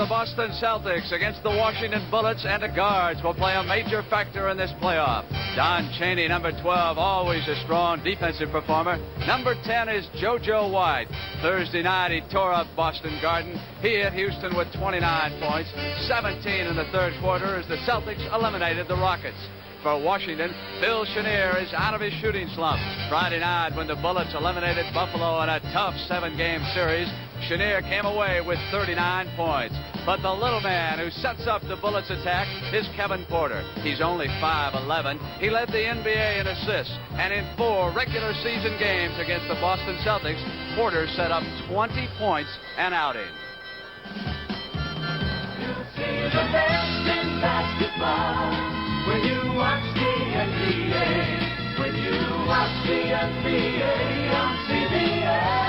Boston Celtics against the Washington Bullets, and the guards will play a major factor in this playoff. Don Chanier, number 12, always a strong defensive performer. Number 10 is JoJo White. Thursday night, he tore up Boston Garden. He hit Houston with 29 points, 17 in the third quarter as the Celtics eliminated the Rockets. For Washington, Bill Chanier is out of his shooting slump. Friday night, when the Bullets eliminated Buffalo in a tough 7-game series, Chanier came away with 39 points. But the little man who sets up the Bullets' attack is Kevin Porter. He's only 5'11". He led the NBA in assists, and in 4 regular season games against the Boston Celtics, Porter set up 20 points and outing. You see the best in basketball when you watch the NBA. When you watch the NBA on CBS.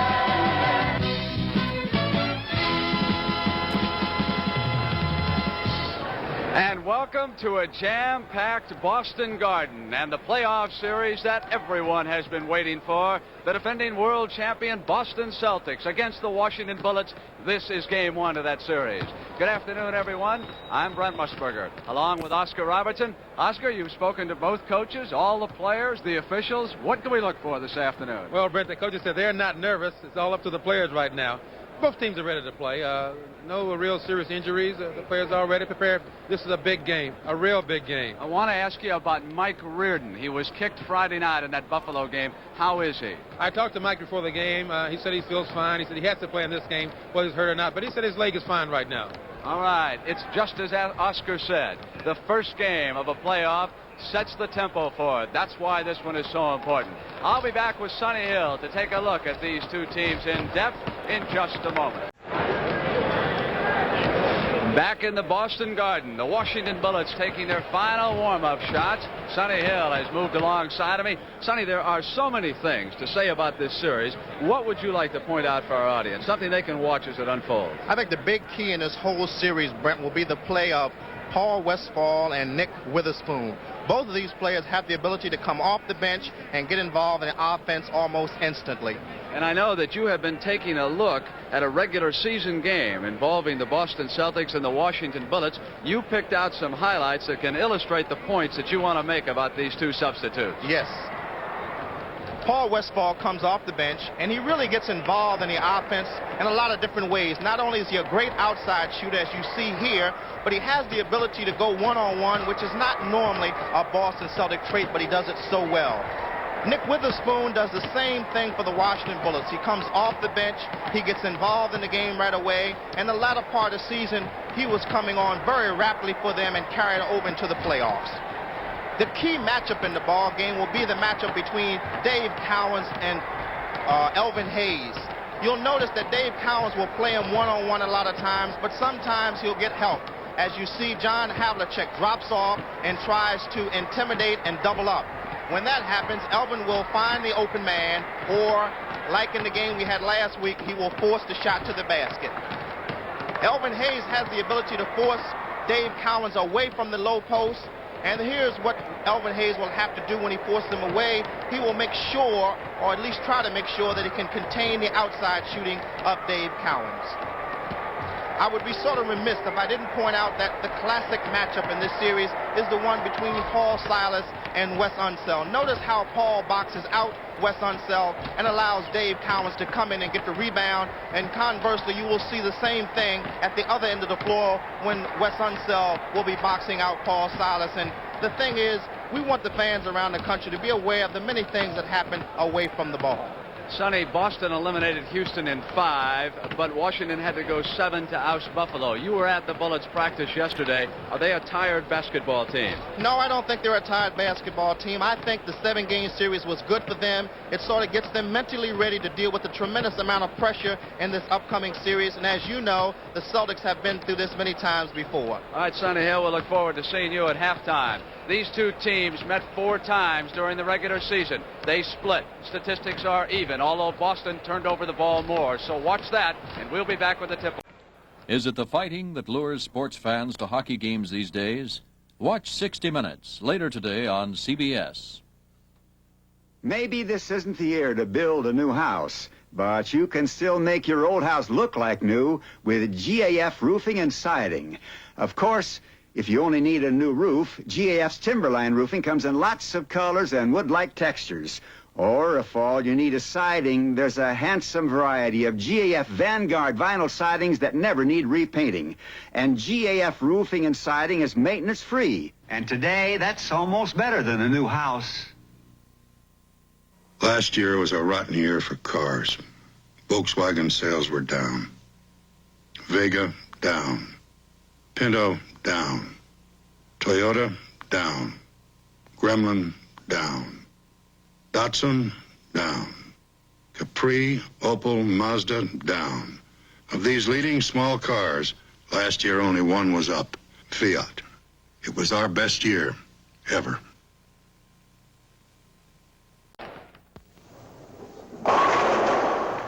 And welcome to a jam-packed Boston Garden and the playoff series that everyone has been waiting for. The defending world champion Boston Celtics against the Washington Bullets. This is game 1 of that series. Good afternoon, everyone. I'm Brent Musburger, along with Oscar Robertson. Oscar, you've spoken to both coaches, all the players, the officials. What can we look for this afternoon? Well, Brent, the coaches said they're not nervous. It's all up to the players right now. Both teams are ready to play. No real serious injuries. The players are ready, prepared. This is a big game, a real big game. I want to ask you about Mike Reardon. He was kicked Friday night in that Buffalo game. How is he? I talked to Mike before the game. He said he feels fine. He said he has to play in this game, whether he's hurt or not. But he said his leg is fine right now. All right. It's just as Oscar said. The first game of a playoff sets the tempo for it. That's why this one is so important. I'll be back with Sonny Hill to take a look at these two teams in depth in just a moment. Back in the Boston Garden, the Washington Bullets taking their final warm-up shots. Sonny Hill has moved alongside of me. Sonny, there are so many things to say about this series. What would you like to point out for our audience? Something they can watch as it unfolds. I think the big key in this whole series, Brent, will be the play of Paul Westphal and Nick Witherspoon. Both of these players have the ability to come off the bench and get involved in the offense almost instantly. And I know that you have been taking a look at a regular season game involving the Boston Celtics and the Washington Bullets. You picked out some highlights that can illustrate the points that you want to make about these two substitutes. Yes. Paul Westphal comes off the bench, and he really gets involved in the offense in a lot of different ways. Not only is he a great outside shooter, as you see here, but he has the ability to go one-on-one, which is not normally a Boston Celtic trait, but he does it so well. Nick Witherspoon does the same thing for the Washington Bullets. He comes off the bench, he gets involved in the game right away, and the latter part of the season, he was coming on very rapidly for them and carried over into the playoffs. The key matchup in the ball game will be the matchup between Dave Cowens and Elvin Hayes. You'll notice that Dave Cowens will play him one-on-one a lot of times, but sometimes he'll get help. As you see, John Havlicek drops off and tries to intimidate and double up. When that happens, Elvin will find the open man, or like in the game we had last week, he will force the shot to the basket. Elvin Hayes has the ability to force Dave Cowens away from the low post. And here's what Elvin Hayes will have to do when he forces him away. He will make sure, or at least try to make sure, that he can contain the outside shooting of Dave Cowens. I would be sort of remiss if I didn't point out that the classic matchup in this series is the one between Paul Silas and Wes Unseld. Notice how Paul boxes out Wes Unseld and allows Dave Cowens to come in and get the rebound. And conversely, you will see the same thing at the other end of the floor when Wes Unseld will be boxing out Paul Silas. And the thing is, we want the fans around the country to be aware of the many things that happen away from the ball. Sonny, Boston eliminated Houston in 5, but Washington had to go 7 to oust Buffalo. You were at the Bullets practice yesterday. Are they a tired basketball team? No, I don't think they're a tired basketball team. I think the 7-game series was good for them. It sort of gets them mentally ready to deal with the tremendous amount of pressure in this upcoming series. And as you know, the Celtics have been through this many times before. All right, Sonny Hill, we'll look forward to seeing you at halftime. These two teams met 4 times during the regular season. They split. Statistics are even, although Boston turned over the ball more. So watch that, and we'll be back with the tip. Is it the fighting that lures sports fans to hockey games these days? Watch 60 Minutes later today on CBS. Maybe this isn't the year to build a new house. But you can still make your old house look like new with GAF roofing and siding. Of course, if you only need a new roof, GAF's Timberline roofing comes in lots of colors and wood-like textures. Or if all you need is siding, there's a handsome variety of GAF Vanguard vinyl sidings that never need repainting. And GAF roofing and siding is maintenance-free. And today, that's almost better than a new house. Last year was a rotten year for cars. Volkswagen sales were down. Vega, down. Pinto, down. Toyota, down. Gremlin, down. Datsun, down. Capri, Opel, Mazda, down. Of these leading small cars, last year only one was up, Fiat. It was our best year, ever.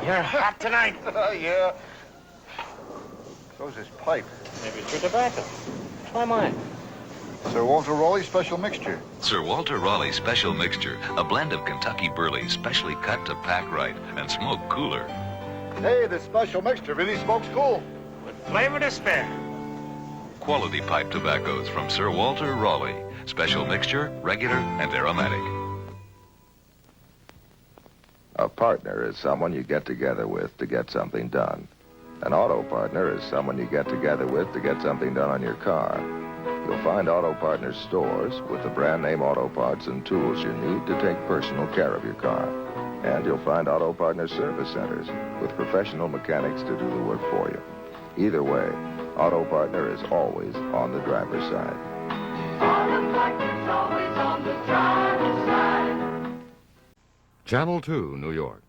You're hot tonight. Yeah. So's this pipe. Maybe it's your tobacco. Try mine. Sir Walter Raleigh Special Mixture. Sir Walter Raleigh Special Mixture, a blend of Kentucky burley specially cut to pack right and smoke cooler. Hey, this special mixture really smokes cool. With flavor to spare. Quality pipe tobaccos from Sir Walter Raleigh. Special mixture, regular, and aromatic. A partner is someone you get together with to get something done. An auto partner is someone you get together with to get something done on your car. You'll find Auto Partners stores with the brand name auto parts and tools you need to take personal care of your car. And you'll find Auto Partners service centers with professional mechanics to do the work for you. Either way, Auto Partner is always on the driver's side. Auto Partners always on the driver's side. Channel 2, New York.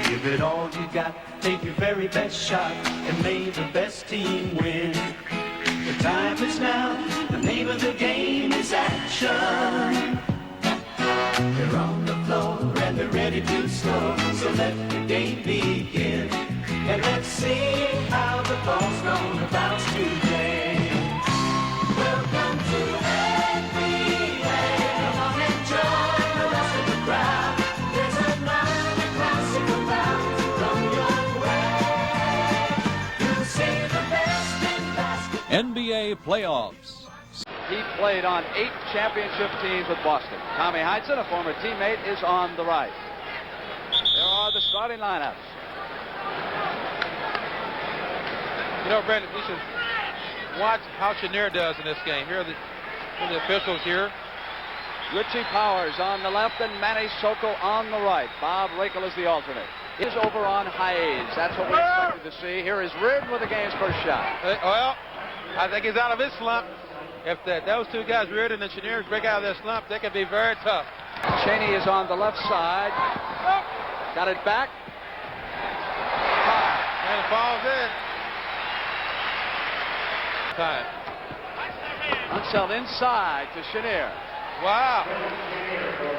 Give it all you got, take your very best shot, and may the best team win. The time is now, the name of the game is action. They're on the floor and they're ready to score, so let the game begin. And let's see how the ball's gonna bounce today. Welcome to NBA. Come on and join the rest of the crowd. There's another classic about to come your way. You'll see the best in basketball. NBA playoffs. He played on 8 championship teams with Boston. Tommy Heinsohn, a former teammate, is on the right. There are the starting lineups. You know, Brandon, we should watch how Chanier does in this game. Here are the officials here. Richie Powers on the left and Manny Soko on the right. Bob Rakel is the alternate. Is over on Hayes. That's what we expected to see. Here is Reardon with the game's first shot. Well, I think he's out of his slump. If those two guys, Reardon and Chanier, break out of their slump, they can be very tough. Cheney is on the left side. Got it back. And it falls in. Time. Unseld inside to Chanier. Wow.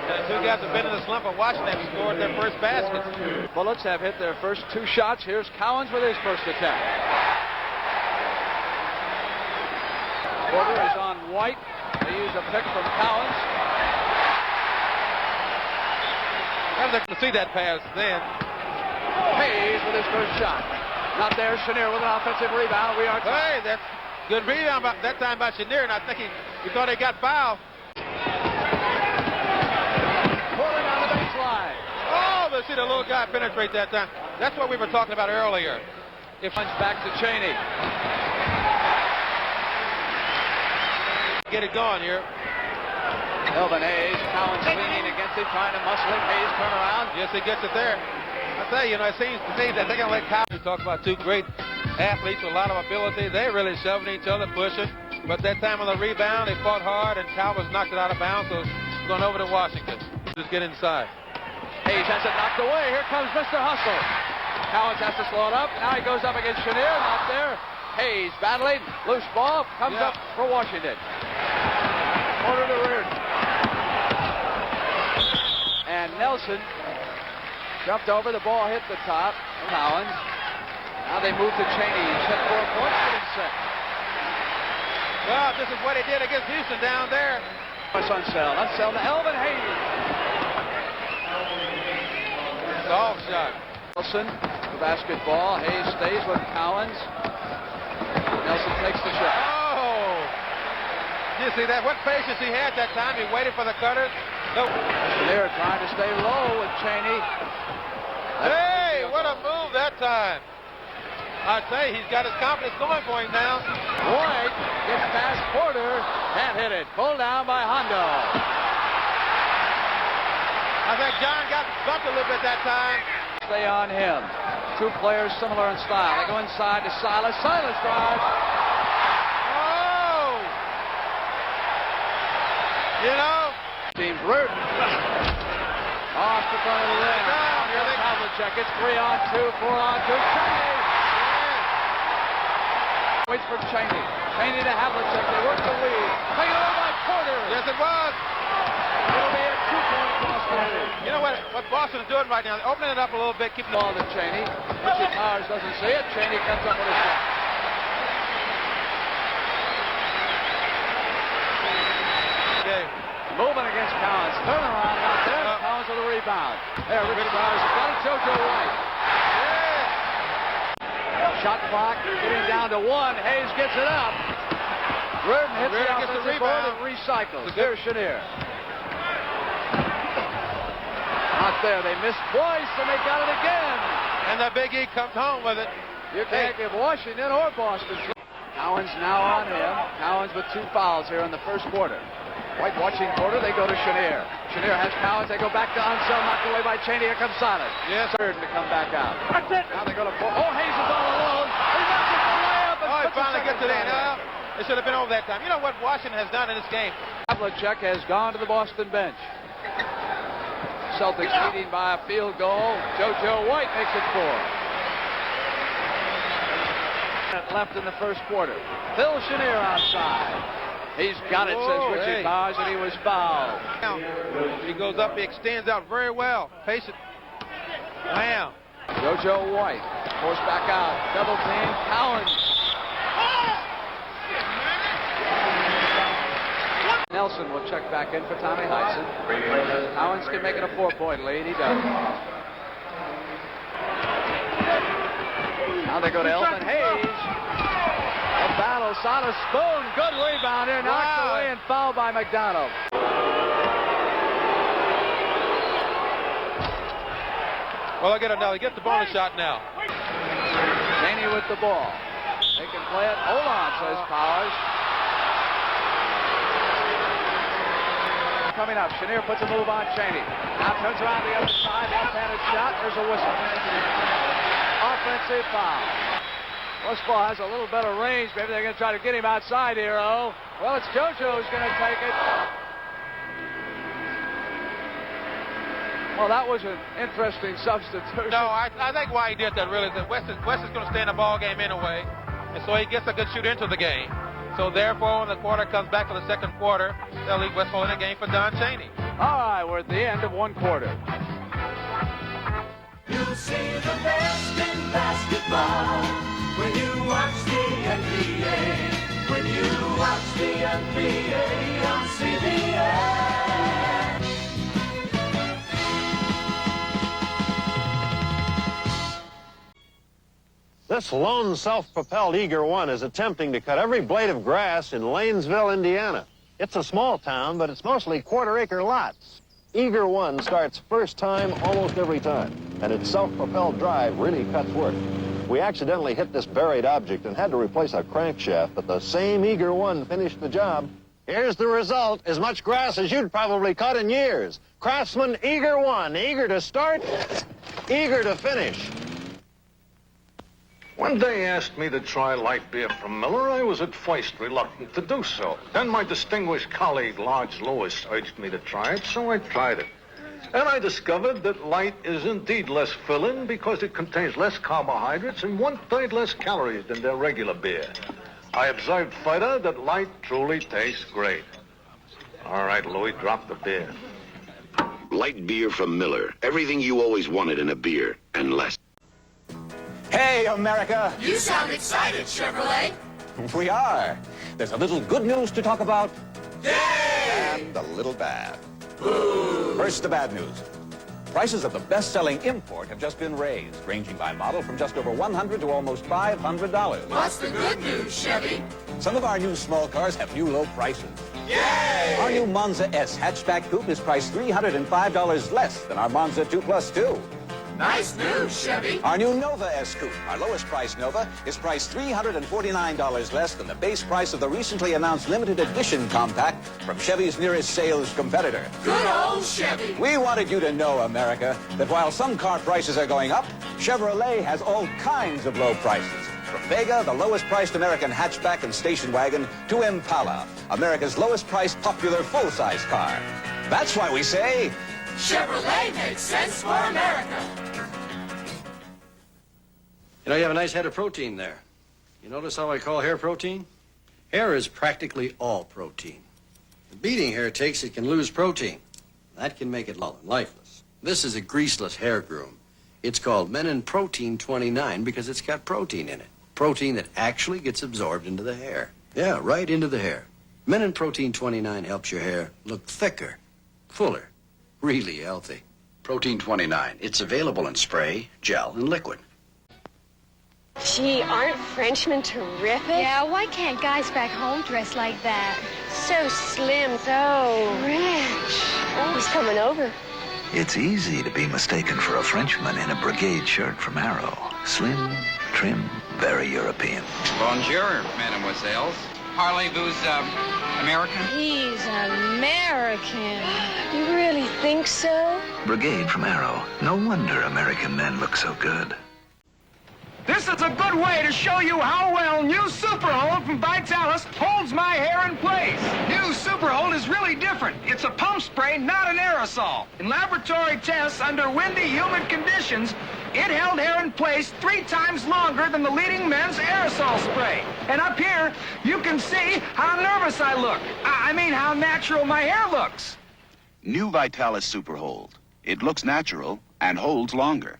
The two guys have been in the slump of watching them score their first baskets. Bullets have hit their first 2 shots. Here's Cowens with his first attempt. Porter is on White. They use a pick from Cowens. I was able to see that pass then. Hayes with his first shot. Not there. Chanier with an offensive rebound. We are tied. Hey, that's good rebound that time by Chanier, and I think he thought he got fouled. Porter down the baseline. Oh, they see the little guy penetrate that time. That's what we were talking about earlier. If back to Cheney. Get it going here. Elvin Hayes, Cowens leaning against him, trying to muscle him. Hayes turn around. Yes, he gets it there. I tell you, it seems to me that they're going to let Cowens. You talk about two great athletes with a lot of ability. They're really shoving each other, pushing. But that time on the rebound, they fought hard, and Cowens knocked it out of bounds, so it's going over to Washington. Just get inside. Hayes has it knocked away. Here comes Mr. Hustle. Cowens has to slow it up. Now he goes up against Chanier. Not there. Hayes battling. Loose ball. Comes up for Washington. Porter to Reardon. And Nelson jumped over. The ball hit the top. Cowens. Now they move to Cheney. He's hit 4 points. Set. Well, this is what he did against Houston down there. Unseld to Elvin Hayes. Dog shot. Nelson, the basketball. Hayes stays with Cowens. Nelson takes the shot. Oh! You see that? What patience he had that time. He waited for the cutter. No. Chanier trying to stay low with Cheney. Hey, what a move that time. I tell you, he's got his confidence going for him now. White gets past Porter. Can't hit it. Pulled down by Hondo. I think John got bumped a little bit that time. Stay on him. Two players similar in style. They go inside to Silas. Silas drives. Oh! You know? Team's root. Off the front of the rim. Here's Havlicek. It's 3-on-2, 4-on-2. Cheney. Waits for Cheney. Cheney to Havlicek. They work the lead. Taken over by Porter. Yes, it was. It'll be a 2-point Boston lead. You know what Boston is doing right now? Opening it up a little bit, keeping the ball to Cheney. Richard Powers doesn't see it. Cheney comes up with a shot. Okay. Moving against Cowens. Turnaround out there. Cowens with a rebound. There, Richard Powers has got it. JoJo White. Shot clock getting down to 1. Hayes gets it up. Reardon hits the offensive board and recycles. There's Chanier. Not there. They missed twice and they got it again. And the Big E comes home with it. You can't give Washington or Boston. Cowens now on him. Cowens with 2 fouls here in the first quarter. White watching Porter. They go to Chanier. Chanier has Cowens. They go back to Unseld. Knocked away by Cheney. Here comes Silas. Yes. Reardon to come back out. That's it. Now they go to Porter. Oh, Hayes is all alone. He knocks it the layup. Oh, he finally gets it in. It should have been over that time. You know what Washington has done in this game? Havlicek has gone to the Boston bench. Celtics leading by a field goal. JoJo White makes it 4. Left in the first quarter. Phil Chanier outside. He's got it, says Richard Powers, and he was fouled. He goes up, he extends out very well. Patient. Wow. JoJo White forced back out. Double team. Cowens. Nelson will check back in for Tommy Hudson. Cowens can make it a 4-point lead. He does. Now they go to Elvin Hayes. A battle. Silas Spoon. Good rebound here. Knocked away and fouled by McDonald. Well, I get it now. He gets the bonus shot now. Cheney with the ball. They can play it. Hold on, says Powers. Coming up. Chanier puts a move on Cheney. Now turns around the other side. Left-handed shot. There's a whistle. Offensive foul. Westfall has a little better range. Maybe they're going to try to get him outside here, oh. Well, it's JoJo who's going to take it. Well, that was an interesting substitution. No, I think why he did that really is that West is going to stay in the ball game anyway. And so he gets a good shoot into the game. So therefore, when the quarter comes back for the second quarter, they'll leave Westfall in the game for Don Cheney. All right, we're at the end of 1 quarter. You'll see the best in basketball when you watch the NBA. When you watch the NBA on CBS. This lone self-propelled Eager One is attempting to cut every blade of grass in Lanesville, Indiana. It's a small town, but it's mostly quarter-acre lots. Eager One starts first time almost every time, and its self-propelled drive really cuts work. We accidentally hit this buried object and had to replace a crankshaft, but the same Eager One finished the job. Here's the result, as much grass as you'd probably cut in years. Craftsman Eager One, eager to start, eager to finish. When they asked me to try light beer from Miller, I was at first reluctant to do so. Then my distinguished colleague, Lodge Lewis, urged me to try it, so I tried it. And I discovered that light is indeed less filling because it contains less carbohydrates and 1/3 less calories than their regular beer. I observed further that light truly tastes great. All right, Louis, drop the beer. Light beer from Miller. Everything you always wanted in a beer, and less. Hey, America! You sound excited, Chevrolet. We are. There's a little good news to talk about. Yay! and the little bad. First, the bad news. Prices of the best-selling import have just been raised, ranging by model from just over $100 to almost $500. What's the good news, Chevy? Some of our new small cars have new low prices. Yay! Our new Monza S hatchback coupe is priced $305 less than our Monza 2 Plus 2. Nice news, Chevy. Our new Nova S coupe, our lowest price Nova, is priced $349 less than the base price of the recently announced limited edition compact from Chevy's nearest sales competitor. Good old Chevy. We wanted you to know, America, that while some car prices are going up, Chevrolet has all kinds of low prices. From Vega, the lowest priced American hatchback and station wagon, to Impala, America's lowest priced popular full-size car. That's why we say, Chevrolet makes sense for America. You know, you have a nice head of protein there. You notice how I call hair protein? Hair is practically all protein. The beating hair takes, it can lose protein. That can make it dull and lifeless. This is a greaseless hair groom. It's called Menin Protein 29 because it's got protein in it. Protein that actually gets absorbed into the hair. Yeah, right into the hair. Menin Protein 29 helps your hair look thicker, fuller, really healthy. Protein 29. It's available in spray, gel, and liquid. Gee, aren't Frenchmen terrific? Yeah, why can't guys back home dress like that? So slim, so rich. Oh, he's coming over. It's easy to be mistaken for a Frenchman in a brigade shirt from Arrow. Slim, trim, very European. Bonjour, mademoiselles. Parlez-vous American? He's American. You really think so? Brigade from Arrow. No wonder American men look so good. This is a good way to show you how well new Super Hold from Vitalis holds my hair in place. New Super Hold is really different. It's a pump spray, not an aerosol. In laboratory tests under windy, humid conditions, it held hair in place 3 times longer than the leading men's aerosol spray. And up here, you can see how nervous I look. I mean, how natural my hair looks. New Vitalis Super Hold. It looks natural and holds longer.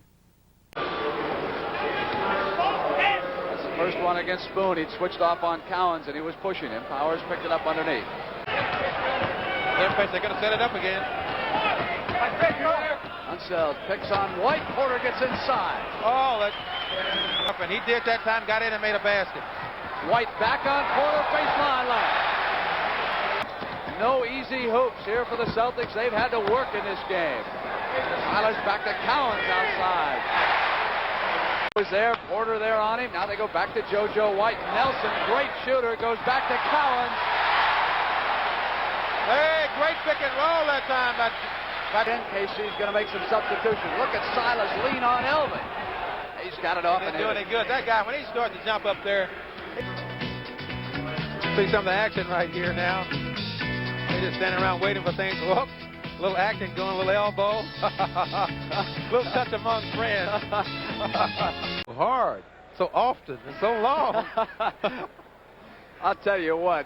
First one against Spoon. He'd switched off on Cowens, and he was pushing him. Powers picked it up underneath. They're going to set it up again. Unseld picks on White. Porter gets inside. Oh, that's... And he did that time, got in and made a basket. White back on Porter, baseline line. No easy hoops here for the Celtics. They've had to work in this game. Silas back to Cowens outside. Was there, Porter there on him. Now they go back to JoJo White. Nelson, great shooter, goes back to Cowens. Hey, great pick and roll that time. But in Casey's going to make some substitutions. Look at Silas lean on Elvin. He's got it off. He's doing it good. That guy, when he starts to jump up there, see some of the action right here now. They're just standing around waiting for things to look. A little acting going, a little elbow. A little touch among friends. Hard, so often, and so long. I'll tell you what,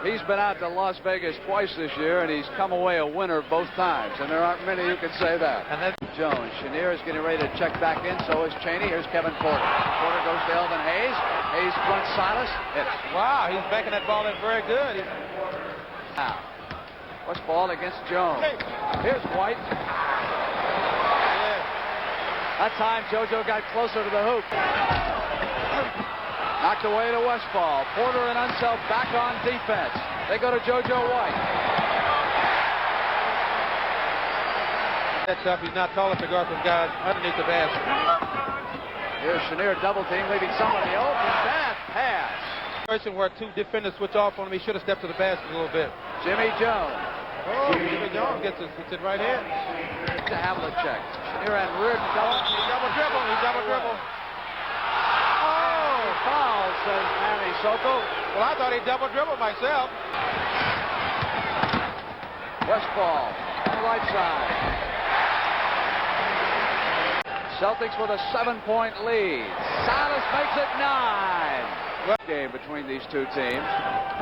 he's been out to Las Vegas twice this year, and he's come away a winner both times, and there aren't many who can say that. And then Jones. Chanier is getting ready to check back in, so is Cheney. Here's Kevin Porter. Porter goes to Elvin Hayes. Hayes fronts Silas. Hits. Wow, he's backing that ball in very good. Now, Westfall against Jones. Here's White. That time, JoJo got closer to the hoop. Knocked away to Westfall. Porter and Unseld back on defense. They go to JoJo White. That's up. He's not tall enough to guard from guys underneath the basket. Here's Chanier double team, leaving somebody open. Bad pass. Situation where 2 defenders switch off on him. He should have stepped to the basket a little bit. Jimmy Jones. Oh, Jimmy Jones gets it right here. To Havlicek. Chanier and Reardon double. He double dribble. Oh, foul, says Manny Soto. Well, I thought he double dribbled myself. Westfall on the right side. Celtics with a 7-point lead. Silas makes it 9. Game between these two teams.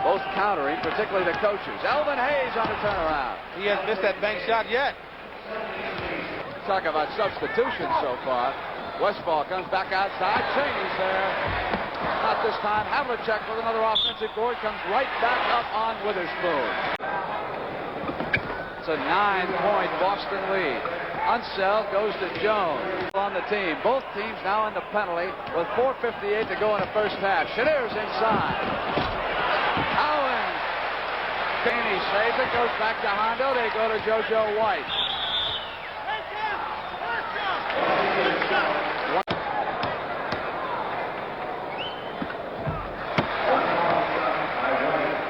Both countering, particularly the coaches. Elvin Hayes on the turnaround. He hasn't missed that bank shot yet. Talk about substitutions so far. Westfall comes back outside. Cheney's there. Not this time. Havlicek with another offensive board comes right back up on Witherspoon. It's a 9-point Boston lead. Unseld goes to Jones on the team. Both teams now in the penalty with 4:58 to go in the first half. Chanier's inside. Cowens. Cheney saves it, goes back to Hondo. They go to JoJo White.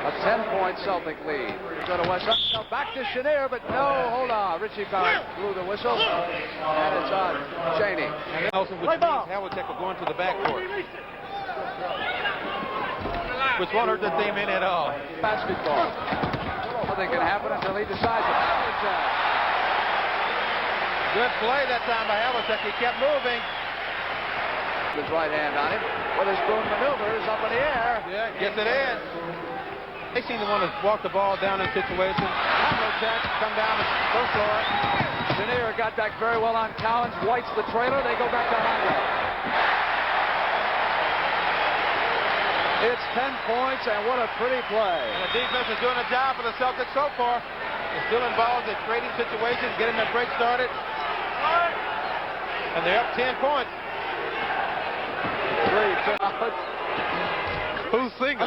A 10-point Celtic lead. Go to West. Back to Chanier, but no, hold on. Richie Barrett blew the whistle, and it's on Cheney. And Nelson, which means Havlicek will go into the backcourt, which won't hurt the team any at all. Basketball. Nothing can happen until he decides it. Havlicek. Good play that time by Havlicek. He kept moving. His right hand on him. With his boom maneuvers up in the air. Yeah, gets it in. They seem to want to walk the ball down in situations. Havlicek come down the first floor. Chanier got back very well on Cowens. White's the trailer. They go back to Hondo. It's 10 points, and what a pretty play. And the defense is doing a job for the Celtics so far. They're still involved in creating situations, getting the break started. And they're up 10 points. 3 out. Who's singing?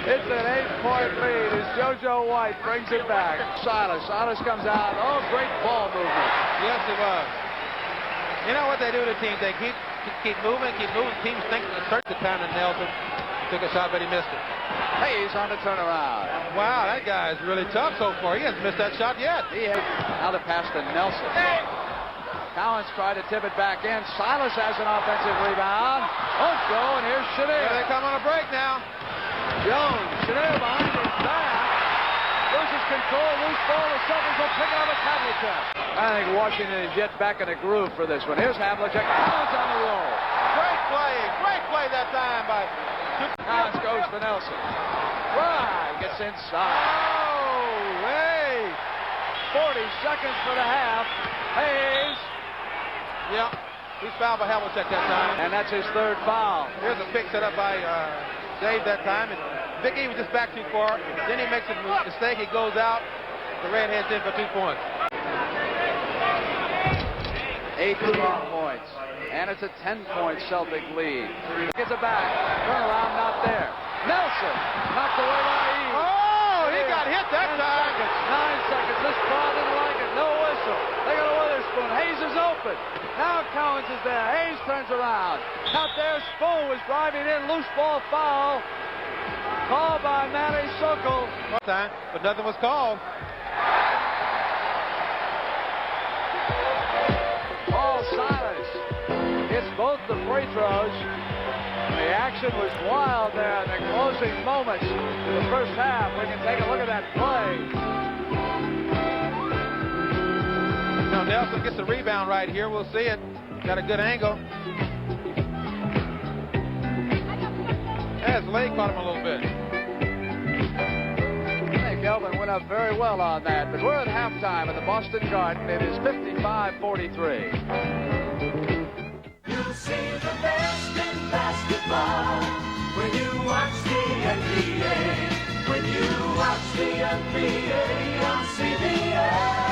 It's an 8-point lead as JoJo White brings it back. Silas comes out. Oh, great ball movement. Yes, it was. You know what they do to teams? They keep moving. Teams think to search the time, and Nelson took a shot, but he missed it. Hayes on the turnaround. Wow, that guy is really tough so far. He hasn't missed that shot yet. Now the pass to Nelson. Cowens tried to tip it back in. Silas has an offensive rebound. Won't go, and here's Chanier. Here they come on a break now. Jones, Chanier behind his back. Loses control, loose ball. The Celtics will pick it up with Havlicek. I think Washington is yet back in a groove for this one. Here's Havlicek. Cowens on the roll. Great play that time by Cowens goes to Nelson. Right, gets inside. Oh, hey. 40 seconds for the half. Hayes. Yeah, he's fouled by Havlicek that time. And that's his third foul. Here's a pick set up by Dave that time. And Vicky was just back too far. Then he makes a mistake. He goes out. The Redhead's in for 2 points. 18 points. And it's a 10-point Celtic lead. Gets it back. Turnaround not there. Nelson knocked away by Eve. Oh, he got hit that time. 9 seconds. This crowd didn't like it. No whistle. They got a Witherspoon. Hayes is open. Now Cowens is there. Hayes turns around. Out there, Spoon was driving in. Loose ball foul. Called by Manny Sokol. One time, but nothing was called. Paul Silas hits both the free throws. The action was wild there in the closing moments of the first half. We can take a look at that play. Now Nelson gets the rebound right here. We'll see it. Got a good angle. Yeah, his leg caught him a little bit. I think Elvin went up very well on that, but we're at halftime at the Boston Garden. It is 55-43. You'll see the best in basketball when you watch the NBA. When you watch the NBA on CBS.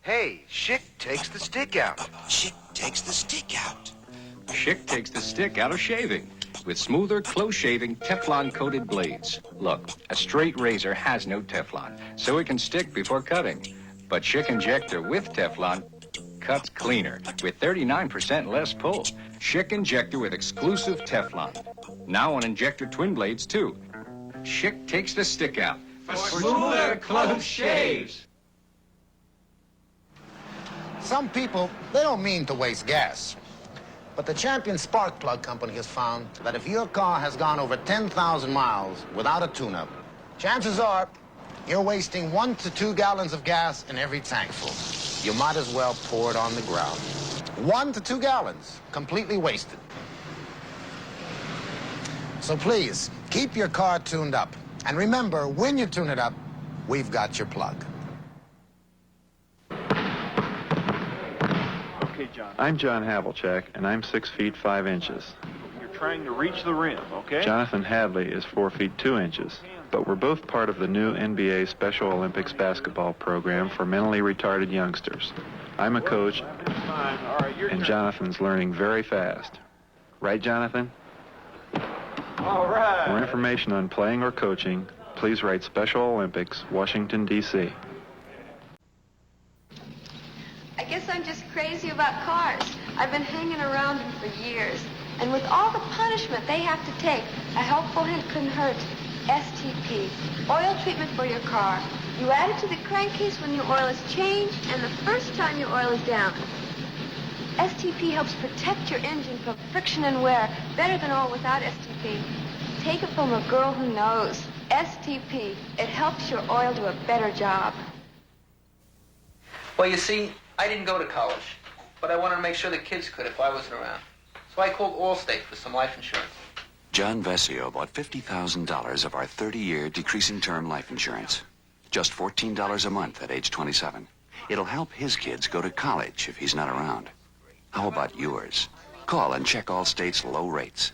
Hey, Schick takes the stick out. Schick takes the stick out. Schick takes the stick out of shaving with smoother, close-shaving, Teflon-coated blades. Look, a straight razor has no Teflon, so it can stick before cutting. But Schick Injector with Teflon cuts cleaner with 39% less pull. Schick Injector with exclusive Teflon. Now on Injector twin blades, too. Schick takes the stick out for smoother, close shaves. Some people, they don't mean to waste gas. But the Champion Spark Plug Company has found that if your car has gone over 10,000 miles without a tune-up, chances are you're wasting 1 to 2 gallons of gas in every tank full. You might as well pour it on the ground. 1 to 2 gallons, completely wasted. So please, keep your car tuned up. And remember, when you tune it up, we've got your plug. Okay, John? I'm John Havlicek, and I'm 6 feet 5 inches. You're trying to reach the rim, okay? Jonathan Hadley is 4 feet 2 inches, but we're both part of the new NBA Special Olympics basketball program for mentally retarded youngsters. I'm a coach, and Jonathan's learning very fast. Right, Jonathan? All right. For information on playing or coaching, please write Special Olympics, Washington, D.C. I guess I'm just crazy about cars. I've been hanging around them for years. And with all the punishment they have to take, a helpful hint couldn't hurt. STP, oil treatment for your car. You add it to the crankcase when your oil is changed and the first time your oil is down. STP helps protect your engine from friction and wear better than oil without STP. Take it from a girl who knows. STP, it helps your oil do a better job. Well, you see, I didn't go to college, but I wanted to make sure the kids could if I wasn't around. So I called Allstate for some life insurance. John Vesio bought $50,000 of our 30-year decreasing term life insurance. Just $14 a month at age 27. It'll help his kids go to college if he's not around. How about yours? Call and check Allstate's low rates.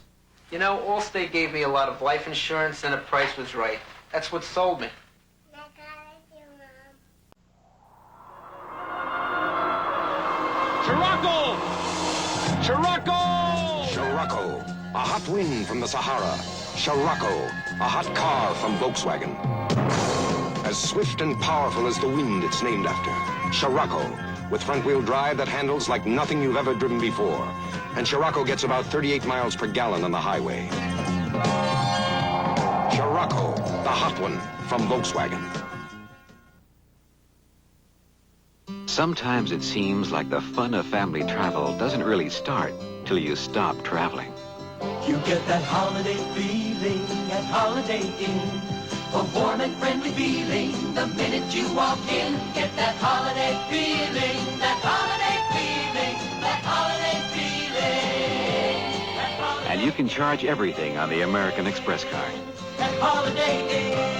You know, Allstate gave me a lot of life insurance and the price was right. That's what sold me. Scirocco! Scirocco! Scirocco, a hot wind from the Sahara. Scirocco, a hot car from Volkswagen. As swift and powerful as the wind it's named after. Scirocco, with front-wheel drive that handles like nothing you've ever driven before. And Scirocco gets about 38 miles per gallon on the highway. Scirocco, the hot one from Volkswagen. Sometimes it seems like the fun of family travel doesn't really start till you stop traveling. You get that holiday feeling at Holiday Inn. A warm and friendly feeling the minute you walk in. Get that holiday feeling, that holiday feeling, that holiday feeling. And you can charge everything on the American Express card. That Holiday Inn.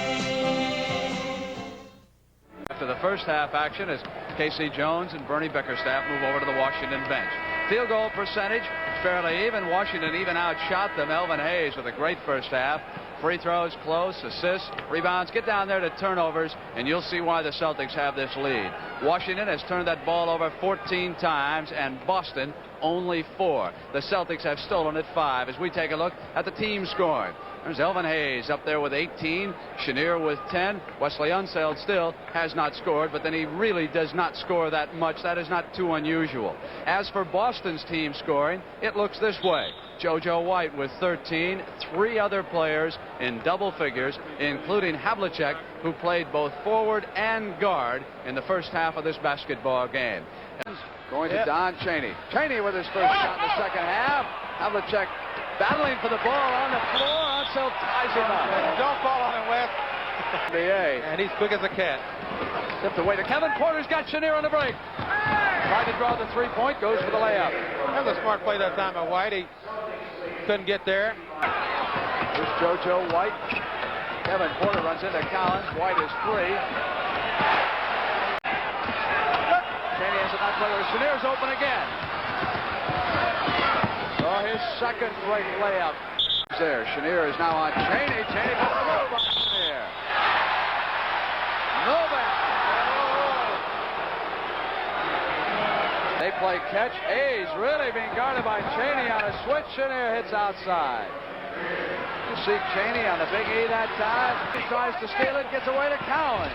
After the first half action, as Casey Jones and Bernie Bickerstaff move over to the Washington bench. Field goal percentage fairly even. Washington even outshot them. Elvin Hayes with a great first half. Free throws close, assists, rebounds. Get down there to turnovers, and you'll see why the Celtics have this lead. Washington has turned that ball over 14 times, and Boston only 4. The Celtics have stolen it 5. As we take a look at the team scoring. There's Elvin Hayes up there with 18, Chanier with 10. Wesley Unseld still has not scored, but then he really does not score that much. That is not too unusual. As for Boston's team scoring, it looks this way. JoJo White with 13, 3 other players in double figures, including Havlicek, who played both forward and guard in the first half of this basketball game. Going to Don Chaney. Chaney with his first shot in the second half. Havlicek battling for the ball on the floor. Unseld ties him up. Don't fall on him, Wes. And he's quick as a cat. Tipped away to Kevin. Porter's got Chanier on the break. Tried to draw the three-point. Goes for the layup. That was a smart play that time by White. He couldn't get there. Here's JoJo White. Kevin Porter runs into Cowens. White is free. Chaney has a nice play. Chanier's open again. Oh, his second great layup. There, Chanier is now on Chaney. Chaney puts a move on Chanier. Novak. They play catch. Hayes really being guarded by Chaney on a switch. Chanier hits outside. You see Chaney on the big E that time. He tries to steal it, gets away to Cowens.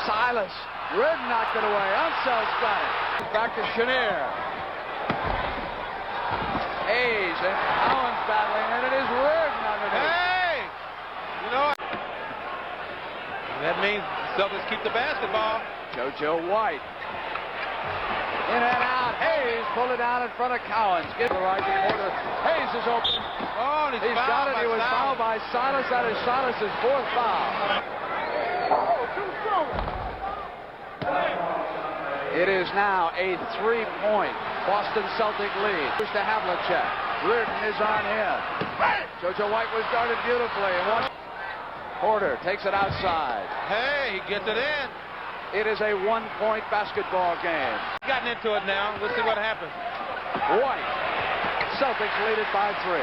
Silas. Rid knocked it away. Unseld's got it. Back to Chanier. Hayes and Cowens battling, and it is Reardon underneath. Hey! You know what? That means Celtics keep the basketball. JoJo White. In and out. Hayes pulled it down in front of Cowens. Get to the right corner. Hayes is open. Oh, and he's got it. He was fouled by Silas. That is Silas's 4th foul. It is now a 3-point Boston Celtic lead. Push to Havlicek. Reardon is on him. JoJo White was guarded beautifully. Porter takes it outside. Hey, he gets it in. It is a one-point basketball game. Gotten into it now. We'll see what happens. White. Celtics lead it by 3.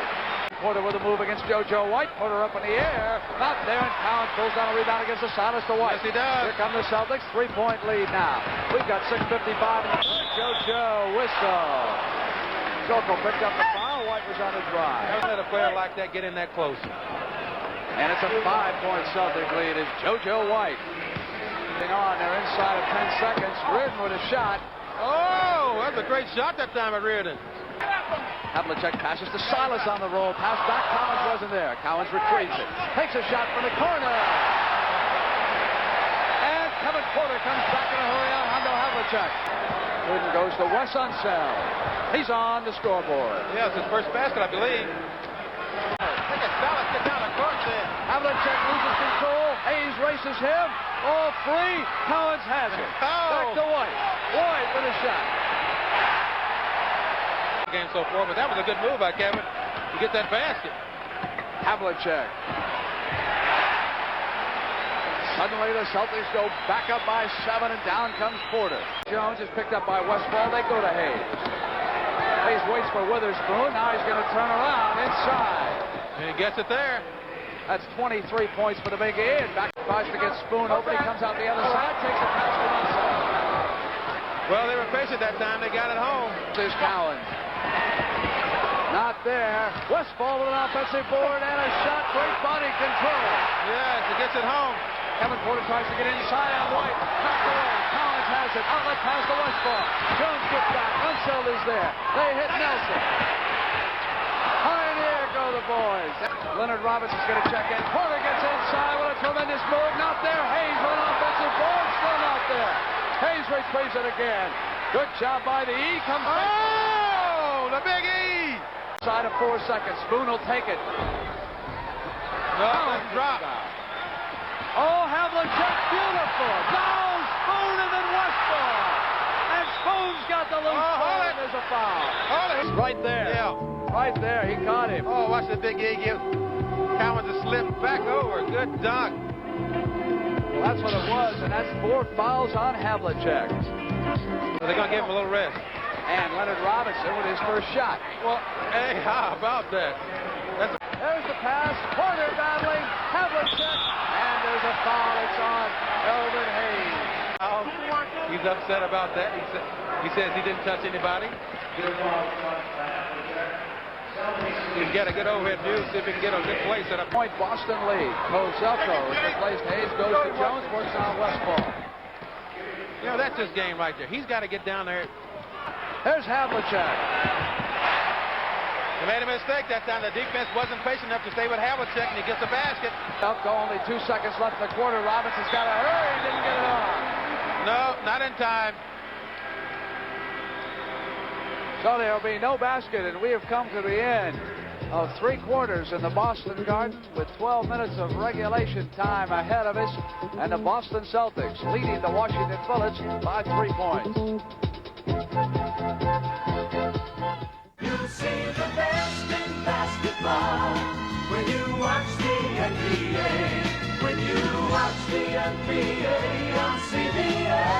Porter with a move against JoJo White. Porter up in the air. Not there, and Cowens pulls down a rebound against the Silas to White. Yes, he does. Here come the Celtics. 3-point lead now. We've got 6:55 in the third. JoJo whistle. Joko picked up the foul. White was on his drive. Never let a player like that get in that close. And it's a 5-point Celtic lead as JoJo White. On there inside of 10 seconds. Reardon with a shot. Oh, that's a great shot that time at Reardon. Havlicek passes to Silas on the roll. Pass back. Cowens wasn't there. Cowens retrieves it. Takes a shot from the corner. And Kevin Porter comes back in a hurry on Hondo Havlicek. Reardon goes to Wes Unseld. He's on the scoreboard. Yeah, it's his first basket, I believe. Look at Silas get down the court there. Havlicek loses control. Hayes races him. All free. Cowens has it. Back to White. White with a shot. Game so far, but that was a good move by Kevin to get that basket. Havlicek. Suddenly the Celtics go back up by 7, and down comes Porter. Jones is picked up by Westfall. They go to Hayes. Hayes waits for Witherspoon. Now he's going to turn around inside. And he gets it there. That's 23 points for the Big E. And back tries to get Spoon open. He comes out the other side, takes a pass to one side. Well, they were patient that time. They got it home. There's Cowens. Not there. Westfall with an offensive board and a shot. Great body control. Yes, he gets it home. Kevin Porter tries to get inside on White. Knocked away. Cowens has it. Outlet pass to Westfall. Jones gets back. Unseld is there. They hit Nelson. Chanier go the boys. Leonard Robinson's going to check in. Porter gets inside with a tremendous move. Not there. Hayes with an offensive board. Still not there. Hayes retrieves it again. Good job by the E. Comes back. Oh, the Big E. Side of 4 seconds. Spoon will take it. No, drop. Oh, Havlicek, beautiful. Down, Spoon, and then Westfall. And Spoon's got the loose ball, and there's a foul. Hold it. Right there. Yeah. Right there. He caught him. Oh, watch the Big E give Cowens a slip back over. Good dunk. Well, that's what it was, and that's 4 fouls on Havlicek. So they're going to give him a little rest. And Leonard Robinson with his first shot. Well, hey, how about that? There's the pass. Porter battling. Havlicek. And there's a foul. It's on Elvin Hayes. He's upset about that. He says he didn't touch anybody. He's got to get overhead view, see if he can get a good place at a point. Boston lead. Kozelko is replaced. Hayes goes to Jones, works on Westfall. You know, that's his game right there. He's got to get down there. There's Havlicek. They made a mistake that time. The defense wasn't patient enough to stay with Havlicek, and he gets a basket. Only 2 seconds left in the quarter. Robinson's got to hurry. He didn't get it on. No, not in time. So there will be no basket, and we have come to the end of 3 quarters in the Boston Garden with 12 minutes of regulation time ahead of us, and the Boston Celtics leading the Washington Bullets by 3 points. You'll see the best in basketball when you watch the NBA. When you watch the NBA on CBS.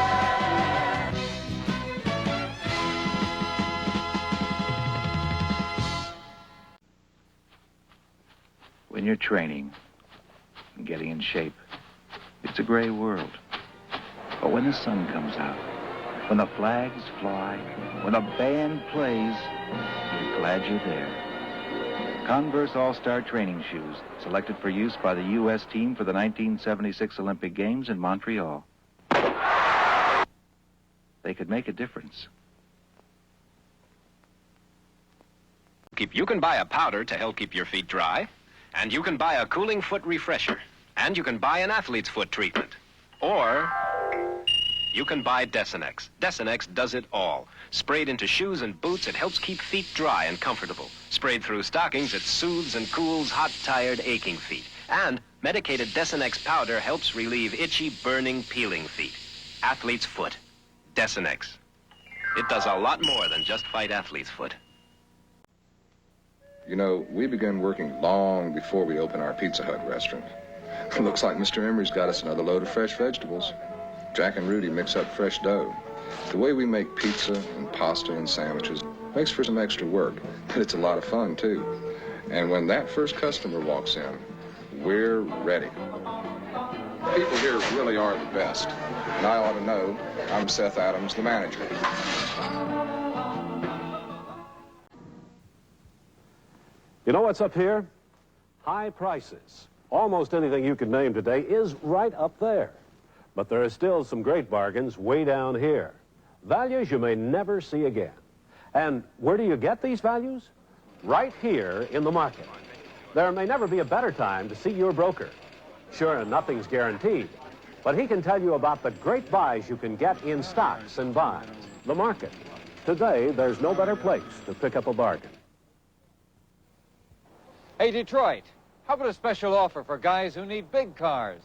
When you're training and getting in shape, it's a gray world. But when the sun comes out, when the flags fly, when the band plays, you're glad you're there. Converse All-Star training shoes, selected for use by the U.S. team for the 1976 Olympic Games in Montreal. They could make a difference. You can buy a powder to help keep your feet dry, and you can buy a cooling foot refresher, and you can buy an athlete's foot treatment. Or you can buy Desenex. Desenex does it all. Sprayed into shoes and boots, it helps keep feet dry and comfortable. Sprayed through stockings, it soothes and cools hot, tired, aching feet. And medicated Desenex powder helps relieve itchy, burning, peeling feet. Athlete's foot. Desenex. It does a lot more than just fight athlete's foot. You know, we began working long before we opened our Pizza Hut restaurant. Looks like Mr. Emery's got us another load of fresh vegetables. Jack and Rudy mix up fresh dough. The way we make pizza and pasta and sandwiches makes for some extra work, but it's a lot of fun, too. And when that first customer walks in, we're ready. People here really are the best. And I ought to know. I'm Seth Adams, the manager. You know what's up here? High prices. Almost anything you could name today is right up there. But there are still some great bargains way down here. Values you may never see again. And where do you get these values? Right here in the market. There may never be a better time to see your broker. Sure, nothing's guaranteed, but he can tell you about the great buys you can get in stocks and bonds. The market. Today, there's no better place to pick up a bargain. Hey, Detroit, how about a special offer for guys who need big cars?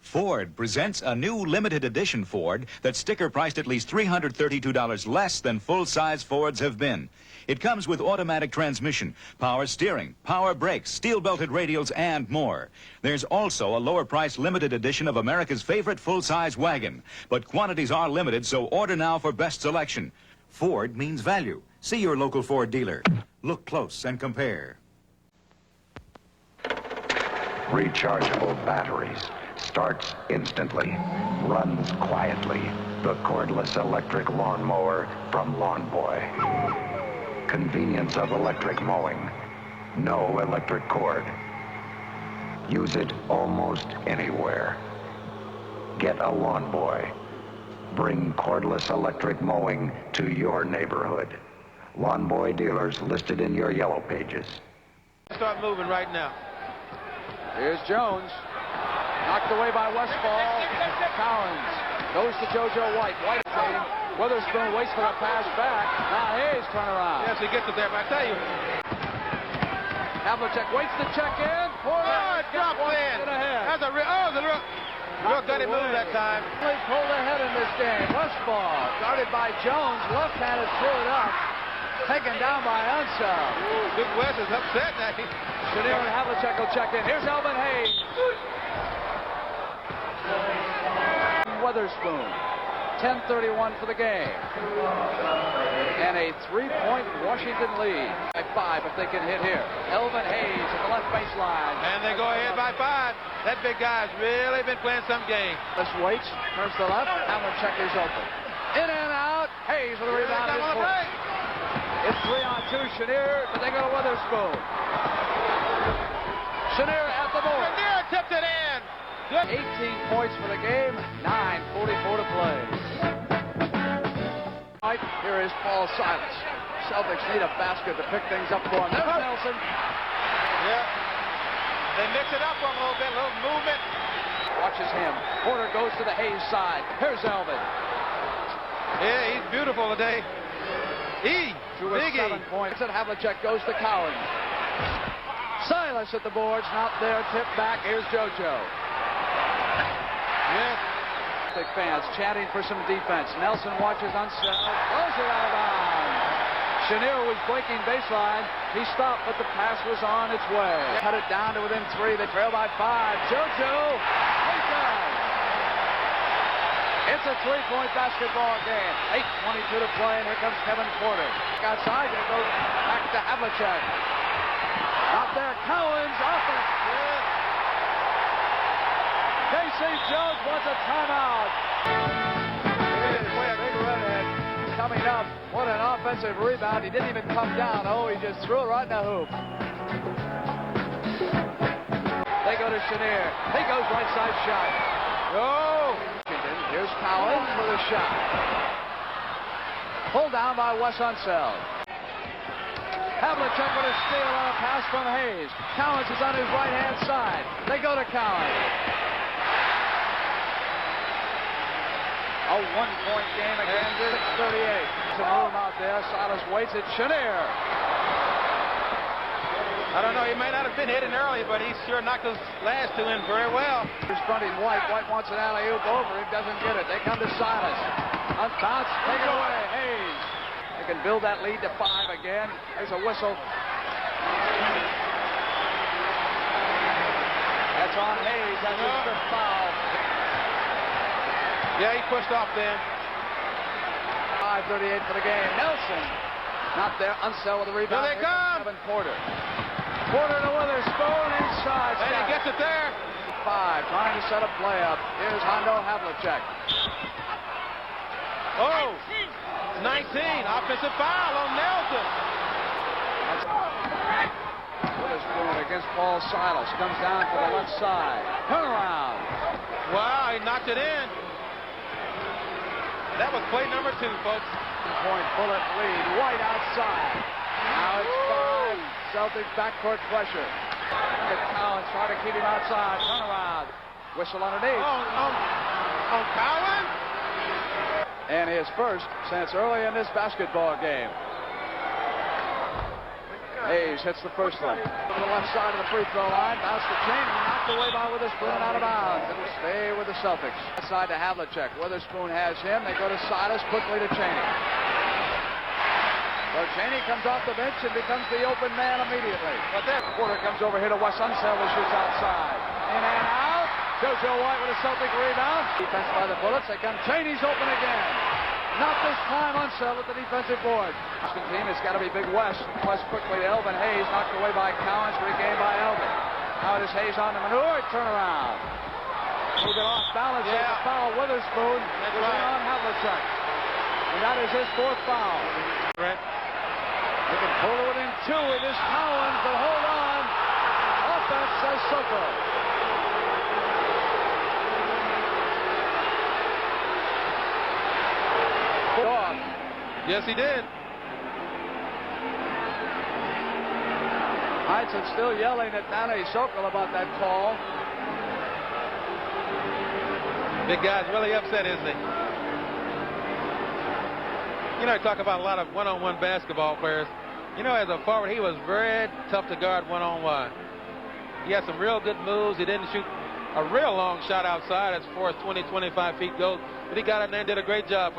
Ford presents a new limited edition Ford that's sticker priced at least $332 less than full-size Fords have been. It comes with automatic transmission, power steering, power brakes, steel-belted radials, and more. There's also a lower-priced limited edition of America's favorite full-size wagon. But quantities are limited, so order now for best selection. Ford means value. See your local Ford dealer. Look close and compare. Rechargeable batteries. Starts instantly. Runs quietly. The cordless electric lawnmower from Lawn Boy. Convenience of electric mowing. No electric cord. Use it almost anywhere. Get a Lawn Boy. Bring cordless electric mowing to your neighborhood. Lawn Boy dealers listed in your yellow pages. Start moving right now. Here's Jones. Knocked away by Westfall. Cowens goes to JoJo White. White team. Witherspoon waits for a pass back. Now Hayes turn around. Yes, he gets it there, but I tell you. Havlicek waits to check in. It dropped in. That's a real gutty move that time. They pulled ahead in this game. Westfall guarded by Jones. Left-handed threw it up. Taken down by Unsell. Big West is upset now. Chanier and Havlicek will check in. Here's Elvin Hayes. Witherspoon. 10:31 for the game. And a 3-point Washington lead by 5 if they can hit here. Elvin Hayes at the left baseline. And they go ahead by 5. That big guy's really been playing some game. This waits, turns to the left. Havlicek is open. In and out. Hayes with a rebound. It's 3-on-2. Chanier, but they go to Witherspoon. Chanier at the board. Chanier tipped it in. 18 points for the game. 9:44 to play. Here is Paul Silas. Celtics need a basket to pick things up for him. There's Nelson. Yeah. They mix it up for him a little bit, a little movement. Watches him. Porter goes to the Hayes side. Here's Elvin. Yeah, he's beautiful today. Big 7 points. And Havlicek goes to Cowens. Silas at the boards, not there. Tip back. Here's JoJo. Yes. Big fans chanting for some defense. Nelson watches Unsell. Throws it out of bounds. Chanier was breaking baseline. He stopped, but the pass was on its way. Cut it down to within 3. They trail by 5. JoJo. It's a 3-point basketball game. 8:22 to play, and here comes Kevin Porter. Outside, it goes back to Havlicek. Out there, Cowens off it. K.C. Jones wants a timeout. Big redhead coming up. What an offensive rebound. He didn't even come down. Oh, he just threw it right in the hoop. They go to Chanier. He goes right side shot. Oh! Here's Cowens for the shot. Pulled down by Wes Unsell. Havlicek with a steal on a pass from Hayes. Cowens is on his right-hand side. They go to Cowens. A 1-point game again, 6:38. Some room out there. Silas waits at Chanier. I don't know, he may not have been hitting early, but he sure knocked those last 2 in very well. He's fronting White. White wants an alley-oop over him, doesn't get it. They come to Silas. Unbounce, take it away. Hayes. They can build that lead to 5 again. There's a whistle. That's on Hayes. That's his 5th foul. Yeah, he pushed off then. 5:38 for the game. Nelson not there. Unsell with the rebound. Here they come. Kevin Porter. Porter to Witherspoon inside. And he gets it there. 5 trying to set a play up. Here's Hondo Havlicek. Oh, 19. Offensive foul on Nelson. Witherspoon against Paul Silas. Comes down to the left side. Turnaround. Wow, he knocked it in. That was play number 2, folks. 1-point bullet lead. White outside. Now it's 5. Celtics backcourt pressure. Cowens trying to keep him outside. Turnaround. Whistle underneath. On Cowens? And his first since early in this basketball game. Hayes hits the first one. To the left side of the free throw line. Bounce to Chaney. Knocked away by Witherspoon and out of bounds. It'll stay with the Celtics. Outside to Havlicek. Witherspoon has him. They go to Silas. Quickly to Chaney. So Chaney comes off the bench and becomes the open man immediately. But then Porter comes over here to Wes Unseld who shoots outside. In and out. JoJo White with a Celtic rebound. Defense by the Bullets. They come. Chaney's open again. Not this time. Unseld at the defensive board. Boston team has got to be Big West. West quickly to Elvin. Hayes knocked away by Cowens. Regained by Elvin. Now it is Hayes on the maneuver. Turnaround. Move it off balance. Yeah. A foul. Witherspoon. That's right. On Havlicek. And that is his 4th foul. Right. They can pull it within 2. It is Cowens, but hold on. Offense says Soko. Off. Yes, he did. Heinsohn still yelling at Nane Sokol about that call. Big guy's really upset, isn't he? You know, you talk about a lot of one-on-one basketball players. You know, as a forward, he was very tough to guard one-on-one. He had some real good moves. He didn't shoot a real long shot outside as far as 20, 25 feet goes. But he got in there and did a great job.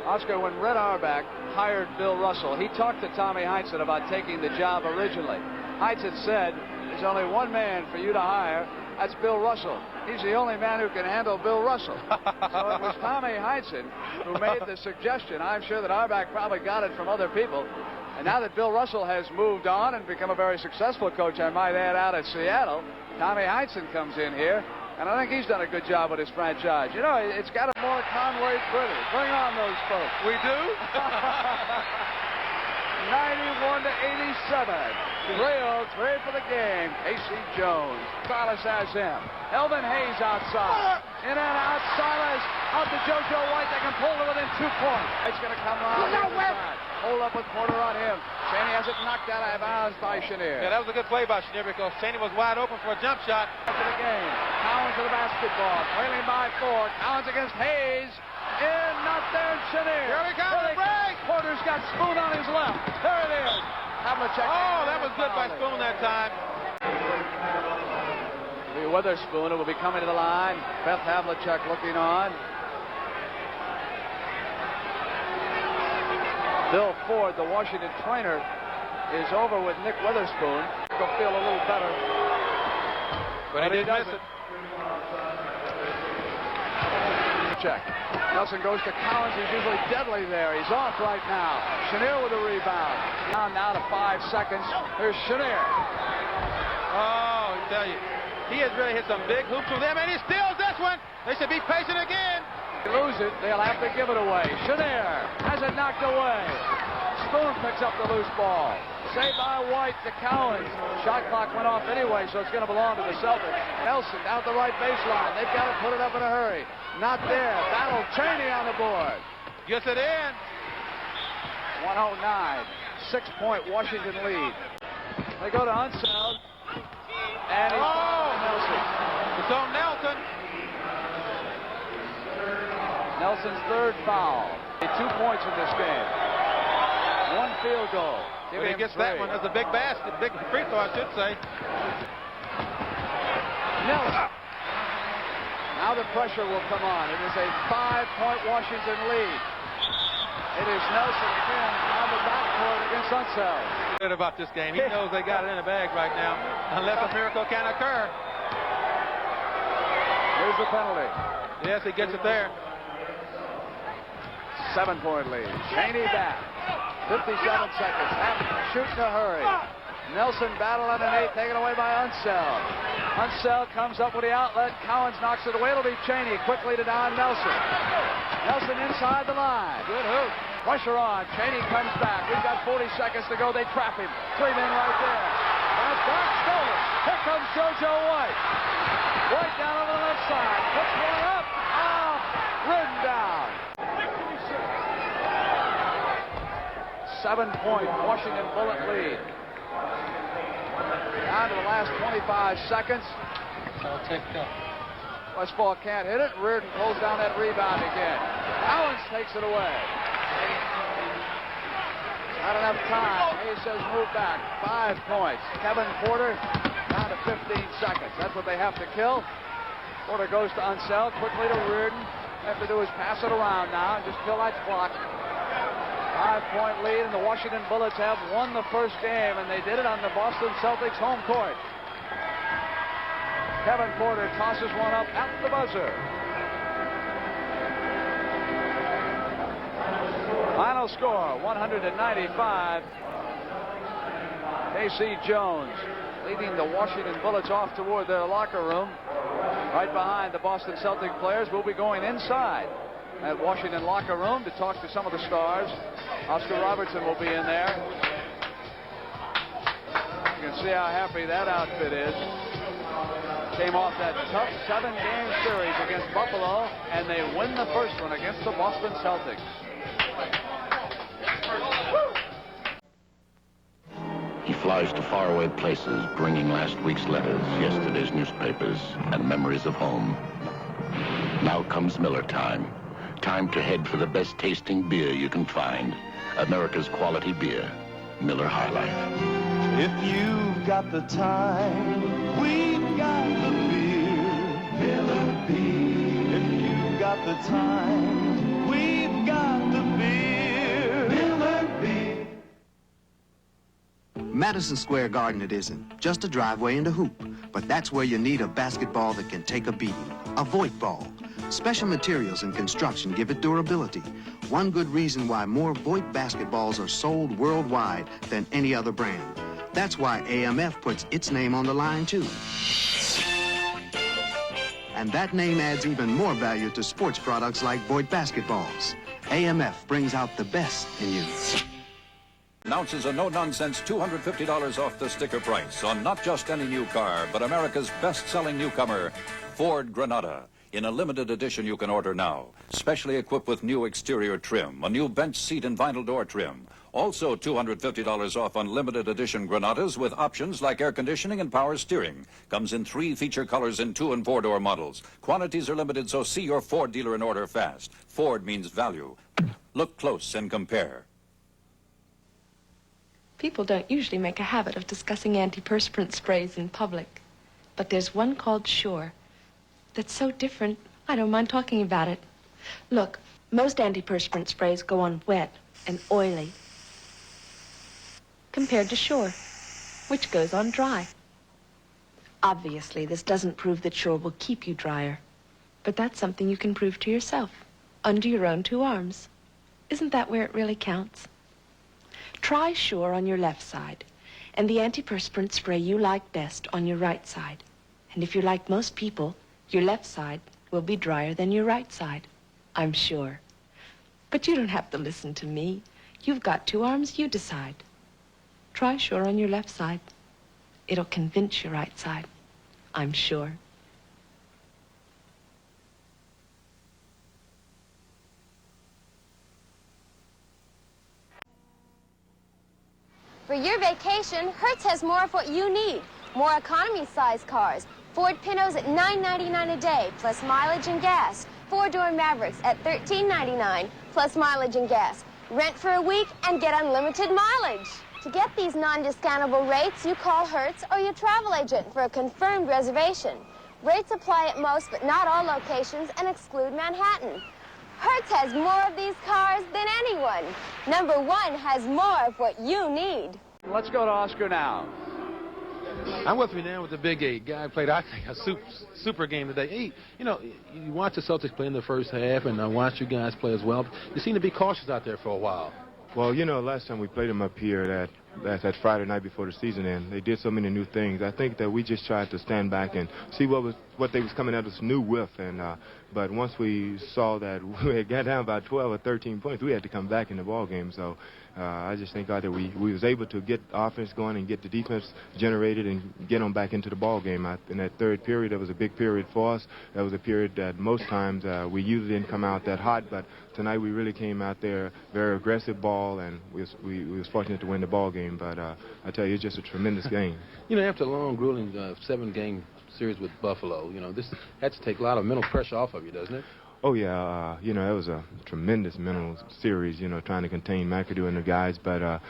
Oscar, when Red Auerbach hired Bill Russell, he talked to Tommy Heinsohn about taking the job originally. Heinsohn said, there's only one man for you to hire. That's Bill Russell. He's the only man who can handle Bill Russell. So it was Tommy Heinsohn who made the suggestion. I'm sure that Auerbach probably got it from other people. And now that Bill Russell has moved on and become a very successful coach, I might add, out at Seattle, Tommy Heinsohn comes in here. And I think he's done a good job with his franchise. You know, it's got a more Conway pretty. Bring on those folks. We do? 91 to 87. 3-0-3 for the game. Casey Jones. Silas has him. Elvin Hayes outside. In and out. Silas out to JoJo White. They can pull it within 2 points. It's going to come around the side. Hold up with Porter on him. Chaney has it knocked out of bounds by Chanier. Yeah, that was a good play by Chanier because Chaney was wide open for a jump shot. After the game, Cowens to the basketball, trailing by 4. Cowens against Hayes. In, not there, Chanier. Here he comes, the break. Porter's got Spoon on his left. There it is. Havlicek. Oh, that was good by Spoon that time. The Witherspoon will be coming to the line. Beth Havlicek looking on. Bill Ford, the Washington trainer, is over with Nick Witherspoon. He'll feel a little better. But he did miss it. Check. Nelson goes to Cowens. He's usually deadly there. He's off right now. Chanier with a rebound. Now to 5 seconds. Here's Chanier. Oh, I tell you, he has really hit some big hoops from them, and he steals this one. They should be patient again. They lose it, they'll have to give it away. Chanier has it knocked away. Spoon picks up the loose ball. Saved by White to Cowens. Shot clock went off anyway, so it's going to belong to the Celtics. Nelson down the right baseline. They've got to put it up in a hurry. Not there. Battle Chaney on the board. Gets it in. 109. 6-point Washington lead. They go to Unseld. And he's Nelson. It's on Nelson. Nelson's 3rd foul. 2 points in this game. 1 field goal. When he gets 3. That one, that's a big basket, big free throw, I should say. Nelson. Now the pressure will come on. It is a 5-point Washington lead. It is Nelson again on the backcourt against Unseld. Good about this game. He knows they got it in the bag right now, unless a miracle can occur. Here's the penalty. Yes, he gets it there. 7-point lead. Cheney back. 57 seconds. Shoot in a hurry. Nelson battle underneath, taken away by Unseld. Unseld comes up with the outlet. Cowens knocks it away. It'll be Cheney quickly to Don Nelson. Nelson inside the line. Good hoop. Pressure on. Cheney comes back. We've got 40 seconds to go. They trap him. 3 men right there. Bounce back, stolen. Here comes JoJo White. White down on the left side. Puts one up. Ridden down. 7-point Washington Bullet lead. Down to the last 25 seconds. Westfall can't hit it. Reardon pulls down that rebound again. Cowens takes it away. Not enough time. Hayes says move back. 5 points. Kevin Porter down to 15 seconds. That's what they have to kill. Porter goes to Unseld. Quickly to Reardon. What they have to do is pass it around now and just kill that clock. 5-point lead, and the Washington Bullets have won the first game, and they did it on the Boston Celtics home court. Kevin Porter tosses one up at the buzzer. Final score, 195. K.C. Jones leading the Washington Bullets off toward their locker room. Right behind the Boston Celtic players. We'll be going inside at Washington locker room to talk to some of the stars. Oscar Robertson will be in there. You can see how happy that outfit is. Came off that tough 7-game series against Buffalo, and they win the first one against the Boston Celtics. He flies to faraway places, bringing last week's letters, yesterday's newspapers, and memories of home. Now comes Miller time. Time to head for the best tasting beer you can find. America's quality beer, Miller High Life. If you've got the time, we've got the beer, Miller Beer. If you've got the time, we've got the beer, Miller Beer. Madison Square Garden it isn't, just a driveway and a hoop. But that's where you need a basketball that can take a beating, a Voigt ball. Special materials and construction give it durability. One good reason why more Voigt basketballs are sold worldwide than any other brand. That's why AMF puts its name on the line, too. And that name adds even more value to sports products like Voigt basketballs. AMF brings out the best in you. Announces a no-nonsense $250 off the sticker price on not just any new car, but America's best-selling newcomer, Ford Granada. In a limited edition you can order now. Specially equipped with new exterior trim, a new bench seat and vinyl door trim. Also $250 off on limited edition Granadas with options like air conditioning and power steering. Comes in 3 feature colors in 2- and 4-door models. Quantities are limited, so see your Ford dealer and order fast. Ford means value. Look close and compare. People don't usually make a habit of discussing antiperspirant sprays in public. But there's one called Sure that's so different, I don't mind talking about it. Look, most antiperspirant sprays go on wet and oily, compared to Sure, which goes on dry. Obviously, this doesn't prove that Sure will keep you drier, but that's something you can prove to yourself, under your own 2 arms. Isn't that where it really counts? Try Sure on your left side, and the antiperspirant spray you like best on your right side. And if you're like most people, your left side will be drier than your right side, I'm sure. But you don't have to listen to me. You've got 2 arms, you decide. Try Sure on your left side. It'll convince your right side, I'm sure. For your vacation, Hertz has more of what you need. More economy-size cars. Ford Pintos at $9.99 a day, plus mileage and gas. 4-door Mavericks at $13.99, plus mileage and gas. Rent for a week and get unlimited mileage. To get these non-discountable rates, you call Hertz or your travel agent for a confirmed reservation. Rates apply at most, but not all locations, and exclude Manhattan. Hertz has more of these cars than anyone. Number 1 has more of what you need. Let's go to Oscar now. I'm with you now with the Big Eight. Guy played, I think, a super game today. He, you know, you watch the Celtics play in the first half, and I watch you guys play as well. You seem to be cautious out there for a while. Well, you know, last time we played them up here, that Friday night before the season ended, they did so many new things. I think that we just tried to stand back and see what they was coming at us new with. And but once we saw that we had got down by 12 or 13 points, we had to come back in the ball game. So I just think that we was able to get offense going and get the defense generated and get them back into the ball game. In that third period, that was a big period for us. That was a period that most times we usually didn't come out that hot, but tonight we really came out there very aggressive ball, and we was fortunate to win the ball game. But I tell you, it's just a tremendous game. You know, after a long, grueling 7-game series with Buffalo, you know, this had to take a lot of mental pressure off of you, doesn't it? Oh, yeah. You know, it was a tremendous mental series, you know, trying to contain McAdoo and the guys. But I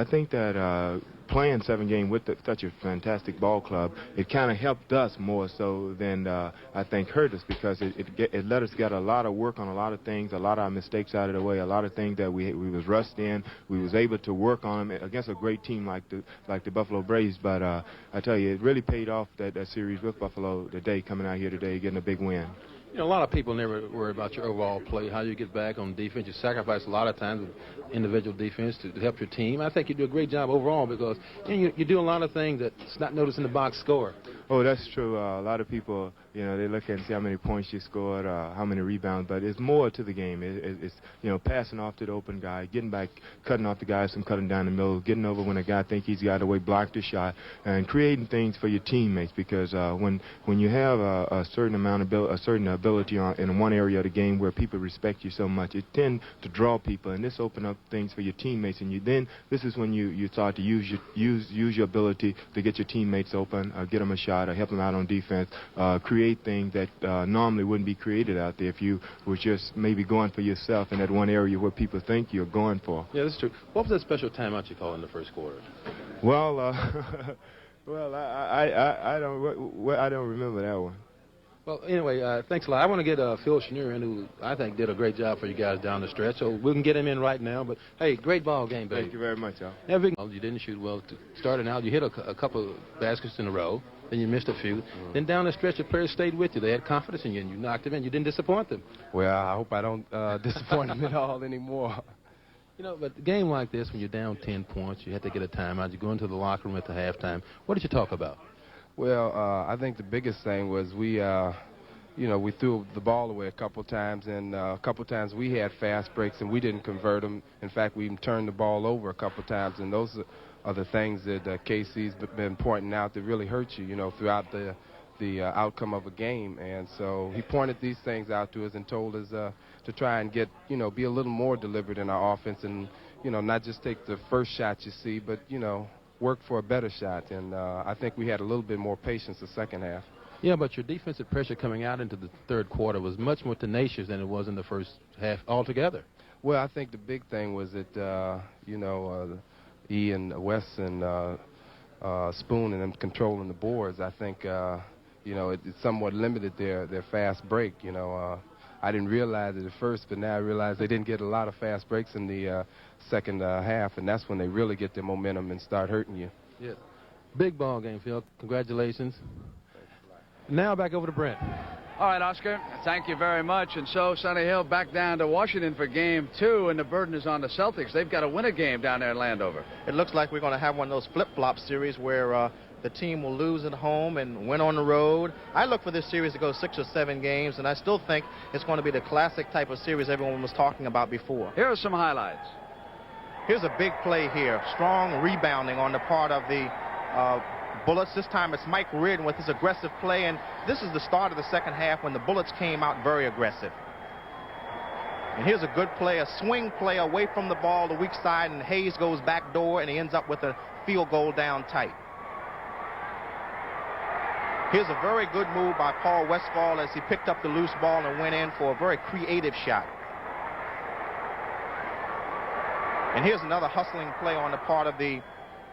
think that playing 7-game with such a fantastic ball club, it kind of helped us more so than I think hurt us, because it let us get a lot of work on a lot of things, a lot of our mistakes out of the way, a lot of things that we was rushed in. We was able to work on them against a great team like the Buffalo Braves. But I tell you, it really paid off that series with Buffalo today, coming out here today, getting a big win. You know, a lot of people never worry about your overall play, how you get back on defense. You sacrifice a lot of times with individual defense to help your team. I think you do a great job overall, because you do a lot of things that's not noticed in the box score. Oh, that's true. A lot of people, you know, they look and see how many points you scored, how many rebounds, but it's more to the game. It's you know, passing off to the open guy, getting back, cutting off the guys from cutting down the middle, getting over when a guy thinks he's got away, block the shot, and creating things for your teammates. Because when you have a certain ability in one area of the game where people respect you so much, it tends to draw people, and this open up things for your teammates. And this is when you start to use your ability to get your teammates open, get them a shot, or help them out on defense, create things that normally wouldn't be created out there if you were just maybe going for yourself in that one area where people think you're going for. Yeah, that's true. What was that special timeout you called in the first quarter? Well, I don't remember that one. Well, anyway, thanks a lot. I want to get Phil Chanier in, who I think did a great job for you guys down the stretch. So we can get him in right now. But, hey, great ball game, baby. Thank you very much, y'all. You didn't shoot well starting out. You hit a couple baskets in a row. Then you missed a few. Then down the stretch, the players stayed with you. They had confidence in you, and you knocked them in. You didn't disappoint them. Well, I hope I don't disappoint them at all anymore. You know, but a game like this, when you're down 10 points, you have to get a timeout. You go into the locker room at the halftime. What did you talk about? Well, I think the biggest thing was we threw the ball away a couple times, and a couple times we had fast breaks, and we didn't convert them. In fact, we even turned the ball over a couple times, and those are the things that Casey's been pointing out that really hurt you, you know, throughout the outcome of a game. And so he pointed these things out to us and told us to try and get, you know, be a little more deliberate in our offense, and, you know, not just take the first shot you see, but, you know, work for a better shot. And I think we had a little bit more patience the second half. Yeah, but your defensive pressure coming out into the third quarter was much more tenacious than it was in the first half altogether. Well, I think the big thing was that, you know, E and Wes and Spoon and them controlling the boards. I think, you know, it somewhat limited their fast break. You know, I didn't realize it at first, but now I realize they didn't get a lot of fast breaks in the second half, and that's when they really get their momentum and start hurting you. Yeah. Big ball game, Phil. Congratulations. Now back over to Brent. All right, Oscar, thank you very much. And so Sonny Hill back down to Washington for game 2, and the burden is on the Celtics. They've got to win a game down there in Landover. It looks like we're going to have one of those flip-flop series where the team will lose at home and win on the road. I look for this series to go 6 or 7 games, and I still think it's going to be the classic type of series everyone was talking about before. Here are some highlights. Here's a big play here. Strong rebounding on the part of the Bullets. This time it's Mike Reardon with his aggressive play, and this is the start of the second half when the Bullets came out very aggressive. And here's a good play, a swing play away from the ball, the weak side, and Hayes goes back door, and he ends up with a field goal down tight. Here's a very good move by Paul Westphal as he picked up the loose ball and went in for a very creative shot. And here's another hustling play on the part of the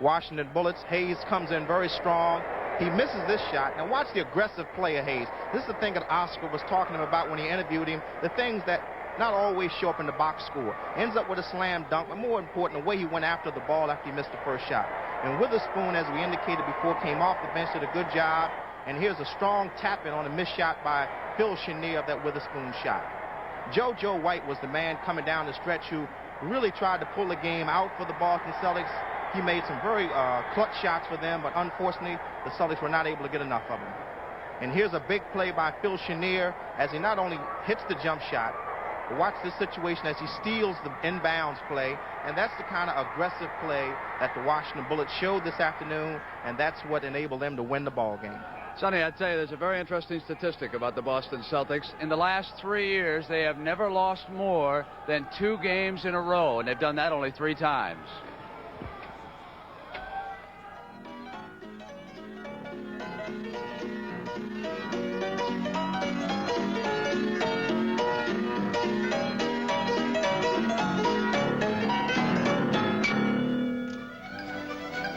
Washington Bullets. Hayes comes in very strong. He misses this shot. Now watch the aggressive play of Hayes. This is the thing that Oscar was talking about when he interviewed him. The things that not always show up in the box score. Ends up with a slam dunk, but more important, the way he went after the ball after he missed the first shot. And Witherspoon, as we indicated before, came off the bench, did a good job. And here's a strong tap-in on a missed shot by Phil Chanier of that Witherspoon shot. JoJo White was the man coming down the stretch who really tried to pull the game out for the Boston Celtics. He made some very clutch shots for them, but unfortunately, the Celtics were not able to get enough of him. And here's a big play by Phil Chanier as he not only hits the jump shot, but watch this situation as he steals the inbounds play. And that's the kind of aggressive play that the Washington Bullets showed this afternoon, and that's what enabled them to win the ball game. Sonny, I'd tell you there's a very interesting statistic about the Boston Celtics. In the last 3 years, they have never lost more than 2 games in a row, and they've done that only 3 times.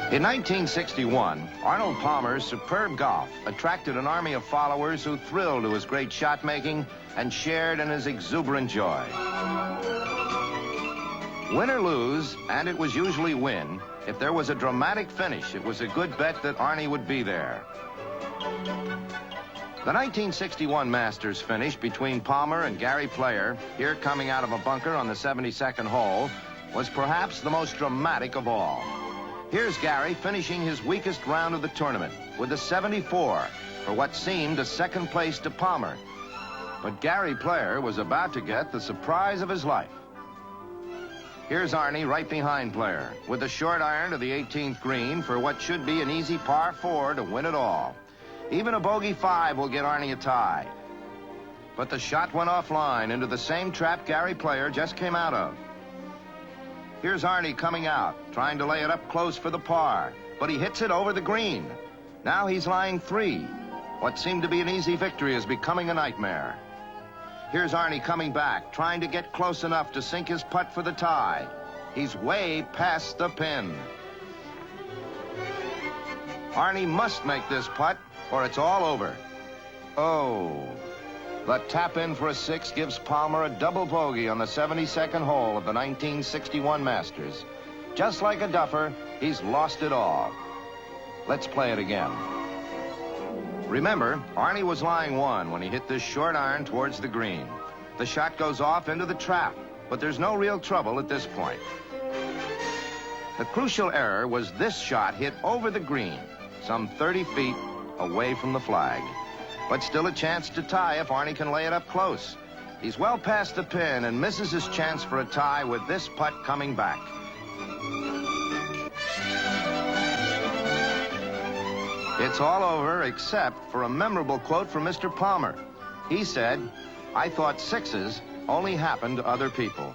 In 1961, Arnold Palmer's superb golf attracted an army of followers who thrilled to his great shot-making and shared in his exuberant joy. Win or lose, and it was usually win, if there was a dramatic finish, it was a good bet that Arnie would be there. The 1961 Masters finish between Palmer and Gary Player, here coming out of a bunker on the 72nd hole, was perhaps the most dramatic of all. Here's Gary finishing his weakest round of the tournament with a 74 for what seemed a second place to Palmer. But Gary Player was about to get the surprise of his life. Here's Arnie right behind Player with a short iron to the 18th green for what should be an easy par 4 to win it all. Even a bogey 5 will get Arnie a tie. But the shot went offline into the same trap Gary Player just came out of. Here's Arnie coming out, trying to lay it up close for the par, but he hits it over the green. Now he's lying 3. What seemed to be an easy victory is becoming a nightmare. Here's Arnie coming back, trying to get close enough to sink his putt for the tie. He's way past the pin. Arnie must make this putt, or it's all over. Oh. The tap-in for a 6 gives Palmer a double bogey on the 72nd hole of the 1961 Masters. Just like a duffer, he's lost it all. Let's play it again. Remember, Arnie was lying 1 when he hit this short iron towards the green. The shot goes off into the trap, but there's no real trouble at this point. The crucial error was this shot hit over the green, some 30 feet away from the flag. But still a chance to tie if Arnie can lay it up close. He's well past the pin and misses his chance for a tie with this putt coming back. It's all over except for a memorable quote from Mr. Palmer. He said, "I thought 6s only happened to other people."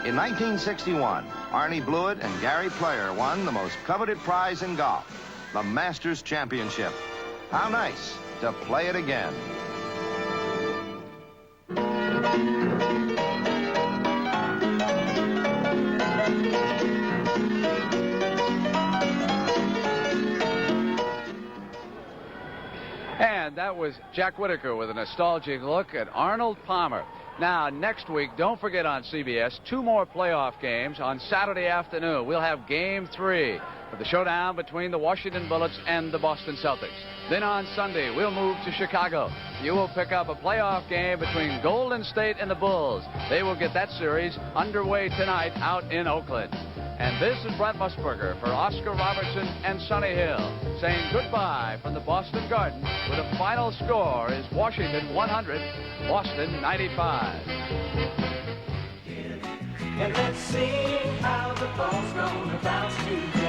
In 1961, Arnie Blewett and Gary Player won the most coveted prize in golf, the Masters Championship. How nice to play it again. And that was Jack Whitaker with a nostalgic look at Arnold Palmer. Now, next week, don't forget on CBS, 2 more playoff games on Saturday afternoon. We'll have Game 3 for the showdown between the Washington Bullets and the Boston Celtics. Then on Sunday, we'll move to Chicago. You will pick up a playoff game between Golden State and the Bulls. They will get that series underway tonight out in Oakland. And this is Brent Musburger for Oscar Robertson and Sonny Hill, saying goodbye from the Boston Garden with a final score is Washington 100, Boston 95. And let's see how the ball's gonna bounce to.